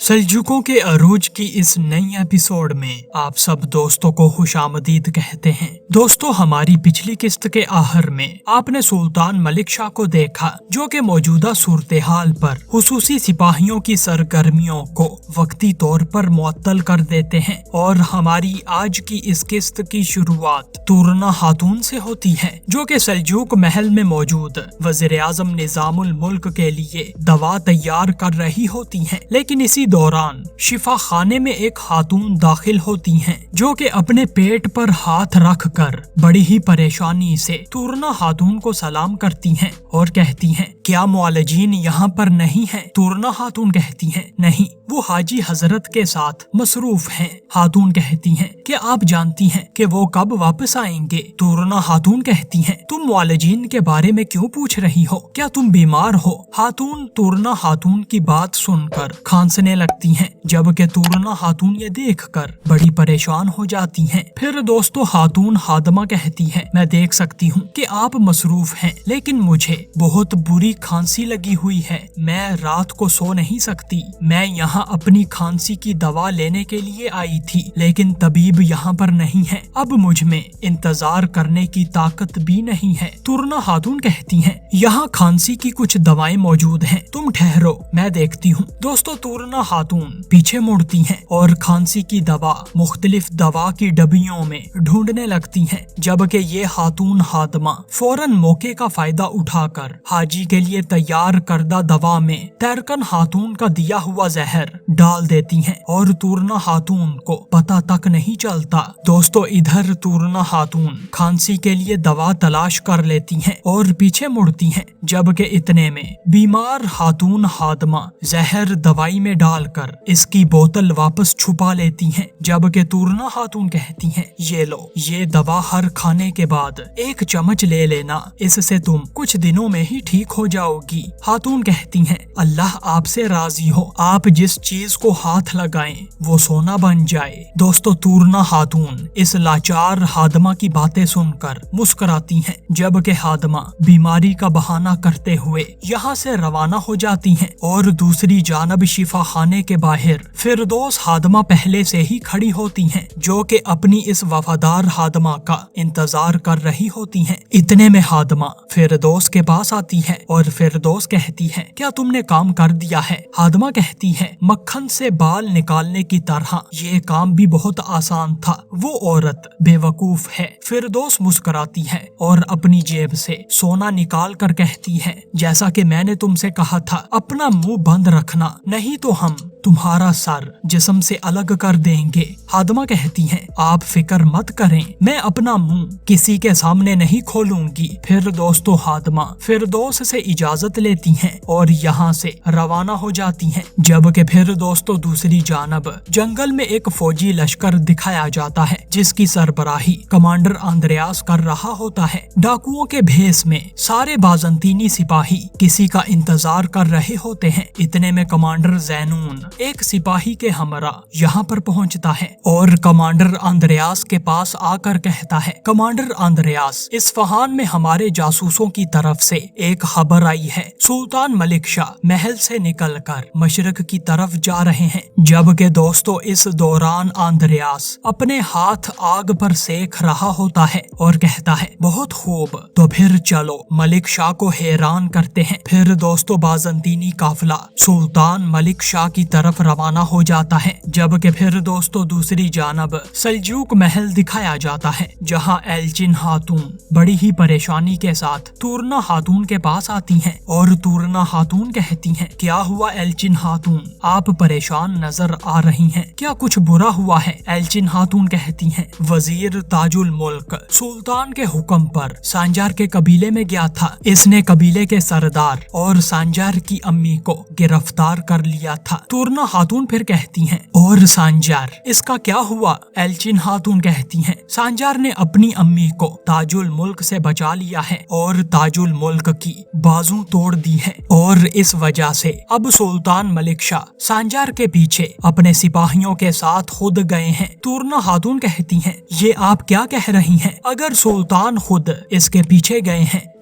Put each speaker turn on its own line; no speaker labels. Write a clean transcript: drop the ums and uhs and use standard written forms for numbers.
سلجوقوں کے عروج کی اس نئی ایپیسوڈ میں آپ سب دوستوں کو خوش آمدید کہتے ہیں۔ دوستو، ہماری پچھلی قسط کے آخر میں آپ نے سلطان ملک شاہ کو دیکھا جو کہ موجودہ صورتحال پر خصوصی سپاہیوں کی سرگرمیوں کو وقتی طور پر معطل کر دیتے ہیں، اور ہماری آج کی اس قسط کی شروعات تورنا خاتون سے ہوتی ہے جو کہ سلجوق محل میں موجود وزیر اعظم نظام الملک کے لیے دوا تیار کر رہی ہوتی ہیں، لیکن اسی دوران شفا خانے میں ایک خاتون داخل ہوتی ہیں جو کہ اپنے پیٹ پر ہاتھ رکھ کر بڑی ہی پریشانی سے تورنا خاتون کو سلام کرتی ہیں اور کہتی ہیں، کیا معالجین یہاں پر نہیں ہیں؟ تورنا خاتون کہتی ہیں، نہیں، وہ حاجی حضرت کے ساتھ مصروف ہیں۔ خاتون کہتی ہیں کہ آپ جانتی ہیں کہ وہ کب واپس آئیں گے؟ تورنا خاتون کہتی ہیں، تم معالجین کے بارے میں کیوں پوچھ رہی ہو؟ کیا تم بیمار ہو؟ خاتون تورنا خاتون کی بات سن کر کھانسنے لگتی ہیں، جبکہ تورنا خاتون یہ دیکھ کر بڑی پریشان ہو جاتی ہیں۔ پھر دوستو خاتون خادمہ کہتی ہے، میں دیکھ سکتی ہوں کہ آپ مصروف ہیں، لیکن مجھے بہت بری کھانسی لگی ہوئی ہے، میں رات کو سو نہیں سکتی، میں یہاں اپنی کھانسی کی دوا لینے کے لیے آئی تھی، لیکن طبیب یہاں پر نہیں ہے، اب مجھ میں انتظار کرنے کی طاقت بھی نہیں ہے۔ تورنا خاتون کہتی ہیں، یہاں کھانسی کی کچھ دوائیں موجود ہیں، تم ٹھہرو، میں دیکھتی ہوں۔ دوستو تورنا خاتون پیچھے مڑتی ہیں اور کھانسی کی دوا مختلف دوا کی ڈبیوں میں ڈھونڈنے لگتی ہیں، جبکہ یہ خاتون خادمہ فوراً موقع کا فائدہ اٹھا کر حاجی کے لیے تیار کردہ دوا میں تیرکن خاتون کا دیا ہوا زہر ڈال دیتی ہیں اور تورنا خاتون کو پتہ تک نہیں چلتا۔ دوستو ادھر تورنا خاتون کھانسی کے لیے دوا تلاش کر لیتی ہیں اور پیچھے مڑتی ہیں، جبکہ اتنے میں بیمار خاتون خادمہ زہر دوائی میں ڈال کر اس کی بوتل واپس چھپا لیتی ہیں، جبکہ تورنا خاتون کہتی ہیں، یہ لو، یہ دوا ہر کھانے کے بعد ایک چمچ لے لینا، اس سے تم کچھ دنوں میں ہی ٹھیک ہو جاؤ گی۔ خاتون کہتی ہیں، اللہ آپ سے راضی ہو، آپ جس چیز کو ہاتھ لگائیں وہ سونا بن جائے۔ دوستو تورنا خاتون اس لاچار خادمہ کی باتیں سن کر مسکراتی ہیں، جبکہ خادمہ بیماری کا بہانہ کرتے ہوئے یہاں سے روانہ ہو جاتی ہیں، اور دوسری جانب شفا خانے کے باہر فردوس خادمہ پہلے سے ہی کھڑی ہوتی ہیں جو کہ اپنی اس وفادار خادمہ کا انتظار کر رہی ہوتی ہیں۔ اتنے میں خادمہ فردوس کے پاس آتی ہے اور فردوس کہتی ہے، کیا تم نے کام کر دیا ہے؟ خادمہ کہتی ہے، مکھن سے بال نکالنے کی طرح یہ کام بھی بہت آسان تھا، وہ عورت بے وقوف ہے۔ فردوس مسکراتی ہے اور اپنی جیب سے سونا نکال کر کہتی ہے، جیسا کہ میں نے تم سے کہا تھا، اپنا منہ بند رکھنا، نہیں تو ہم تمہارا سر جسم سے الگ کر دیں گے۔ خادمہ کہتی ہیں، آپ فکر مت کریں، میں اپنا منہ کسی کے سامنے نہیں کھولوں گی۔ پھر دوستو خادمہ فردوس سے اجازت لیتی ہیں اور یہاں سے روانہ ہو جاتی ہیں، جبکہ پھر دوستو دوسری جانب جنگل میں ایک فوجی لشکر دکھایا جاتا ہے جس کی سربراہی کمانڈر اندریاس کر رہا ہوتا ہے۔ ڈاکوؤں کے بھیس میں سارے بازنطینی سپاہی کسی کا انتظار کر رہے ہوتے ہیں۔ اتنے میں کمانڈر زینون ایک سپاہی کے ہمراہ یہاں پر پہنچتا ہے اور کمانڈر اندریاس کے پاس آ کر کہتا ہے، کمانڈر اندریاس، اصفہان میں ہمارے جاسوسوں کی طرف سے ایک خبر آئی ہے، سلطان ملک شاہ محل سے نکل کر مشرق کی طرف جا رہے ہیں۔ جبکہ دوستو اس دوران اندریاس اپنے ہاتھ آگ پر سیک رہا ہوتا ہے اور کہتا ہے، بہت خوب، تو پھر چلو ملک شاہ کو حیران کرتے ہیں۔ پھر دوستو بازنطینی قافلہ سلطان ملک شاہ کی طرف روانہ ہو جاتا ہے، جبکہ پھر دوستو دوسری جانب سلجوق محل دکھایا جاتا ہے جہاں ایلچن خاتون بڑی ہی پریشانی کے ساتھ تورنا خاتون کے پاس آتی ہیں اور تورنا خاتون کہتی ہیں، کیا ہوا ایلچن خاتون، آپ پریشان نظر آ رہی ہیں، کیا کچھ برا ہوا ہے؟ ایلچن خاتون کہتی ہیں، وزیر تاج الملک سلطان کے حکم پر سانجار کے قبیلے میں گیا تھا، اس نے قبیلے کے سردار اور سانجار کی امی کو گرفتار کر لیا تھا۔ تورنا خاتون پھر کہتی ہیں، اور سانجار، اس کا کیا ہوا؟ ایلچن خاتون کہتی ہیں، سانجار نے اپنی امی کو تاج الملک سے بچا لیا ہے اور تاج الملک کی بازو توڑ دی ہے، اور اس وجہ سے اب سلطان ملک شاہ سانجار کے پیچھے اپنے سپاہیوں کے ساتھ خود گئے ہیں۔ تورنا خاتون کہتی ہیں، یہ آپ کیا کہہ رہی ہیں؟ اگر سلطان خود اس کے پیچھے گئے ہیں